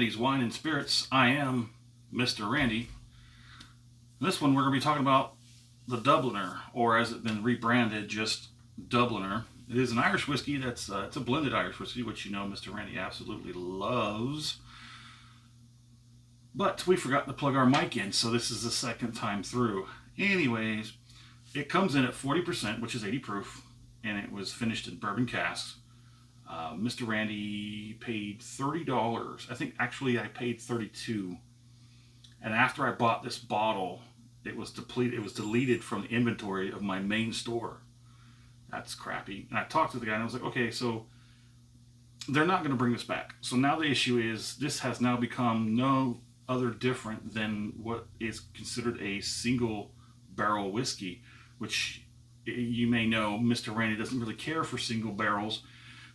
Randy's Wine and Spirits. I am Mr. Randy. In this one, we're going to be talking about the Dubliner, or as it's been rebranded, just Dubliner. It is an Irish whiskey. It's a blended Irish whiskey, which you know Mr. Randy absolutely loves. But we forgot to plug our mic in, so this is the second time through. Anyways, it comes in at 40%, which is 80 proof, and it was finished in bourbon casks. Mr. Randy paid $30. I think actually I paid $32. And after I bought this bottle, it was depleted. It was deleted from the inventory of my main store. That's crappy. And I talked to the guy and I was like, okay, so they're not going to bring this back. So now the issue is this has now become no other different than what is considered a single barrel whiskey, which you may know Mr. Randy doesn't really care for single barrels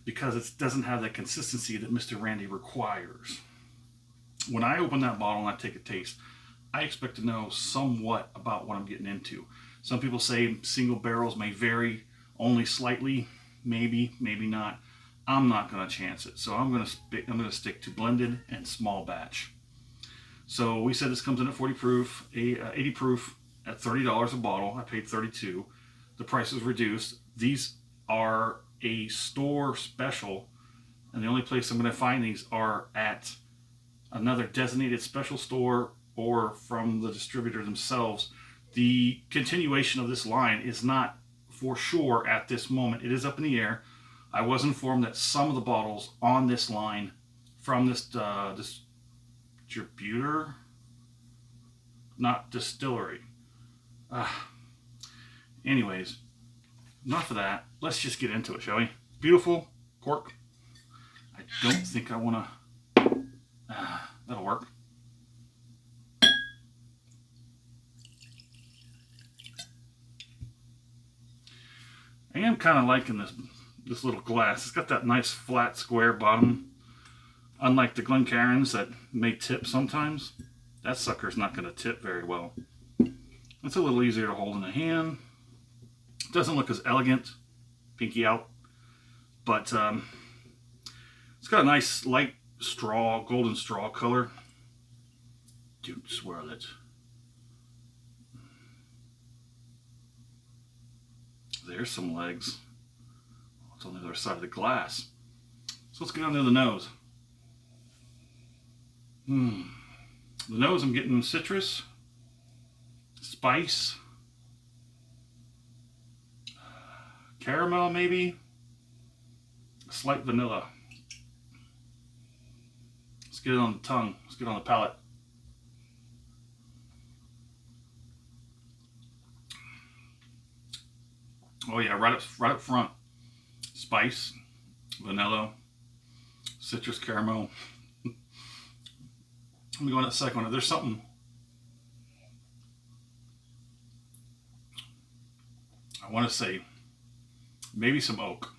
because it doesn't have that consistency that Mr. Randy requires. When I open that bottle and I take a taste, I expect to know somewhat about what I'm getting into. Some people say single barrels may vary only slightly, maybe not. I'm not going to chance it. So I'm going to stick to blended and small batch. So we said this comes in at 40 proof, 80 proof at $30 a bottle. I paid $32. The price is reduced. These are a store special, and the only place I'm going to find these are at another designated special store or from the distributor themselves. The continuation of this line is not for sure at this moment. It is up in the air. I was informed that some of the bottles on this line from this distributor, not distillery. Anyways, enough of that. Let's just get into it, shall we? Beautiful cork. I don't think I want to. That'll work. I am kind of liking this little glass. It's got that nice flat square bottom. Unlike the Glencairns that may tip sometimes, that sucker's not going to tip very well. It's a little easier to hold in the hand. It doesn't look as elegant, pinky out, but it's got a nice light straw, golden straw color. Dude, swirl it. There's some legs. It's on the other side of the glass. So let's get under the nose. The nose, I'm getting citrus, spice, caramel maybe, a slight vanilla. Let's get it on the tongue. Let's get it on the palate. Oh yeah, right up front. Spice, vanilla, citrus, caramel. Let me go on that second one. There's something. I want to say maybe some oak.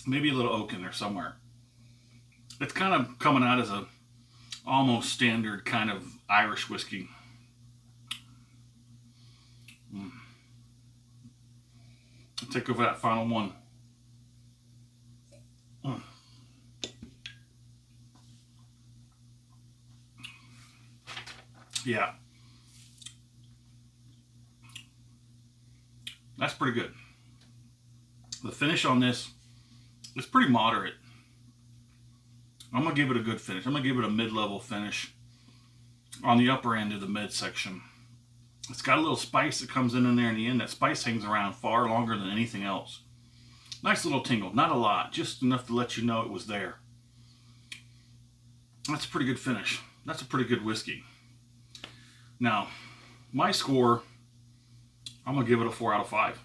Maybe a little oak in there somewhere. It's kind of coming out as a almost standard kind of Irish whiskey. I'll take over that final one. Yeah. That's pretty good. The finish on this is pretty moderate. I'm going to give it a good finish. I'm going to give it a mid-level finish on the upper end of the midsection. It's got a little spice that comes in there in the end. That spice hangs around far longer than anything else. Nice little tingle. Not a lot. Just enough to let you know it was there. That's a pretty good finish. That's a pretty good whiskey. Now, my score, I'm going to give it a 4 out of 5.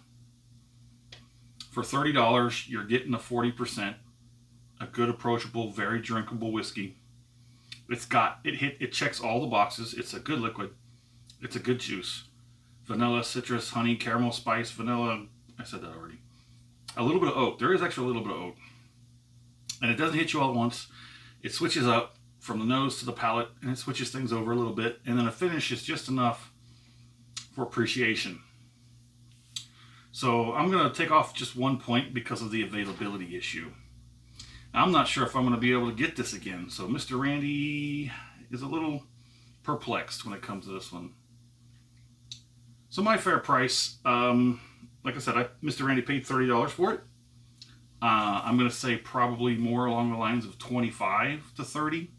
For $30, you're getting a 40%, a good, approachable, very drinkable whiskey. It checks all the boxes. It's a good liquid. It's a good juice. Vanilla, citrus, honey, caramel, spice, vanilla. I said that already. A little bit of oak. There is actually a little bit of oak. And it doesn't hit you all at once. It switches up from the nose to the palate, and it switches things over a little bit. And then a finish is just enough for appreciation. So I'm going to take off just one point because of the availability issue. I'm not sure if I'm going to be able to get this again. So Mr. Randy is a little perplexed when it comes to this one. So my fair price, like I said, Mr. Randy paid $30 for it. I'm going to say probably more along the lines of 25 to 30.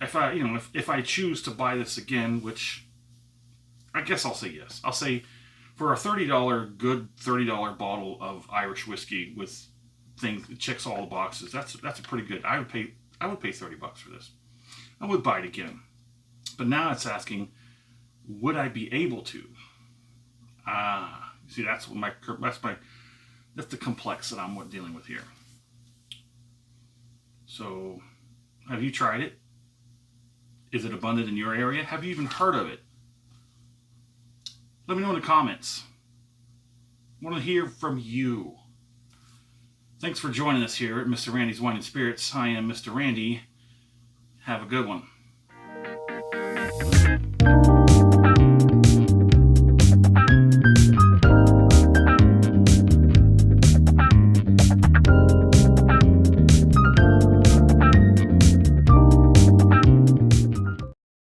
If I choose to buy this again, which I guess I'll say yes. I'll say for a good $30 bottle of Irish whiskey with things that checks all the boxes, that's a pretty good. I would pay $30 for this. I would buy it again. But now it's asking, would I be able to? See, that's the complex that I'm dealing with here. So, have you tried it? Is it abundant in your area? Have you even heard of it? Let me know in the comments. I want to hear from you. Thanks for joining us here at Mr. Randy's Wine and Spirits. I am Mr. Randy. Have a good one.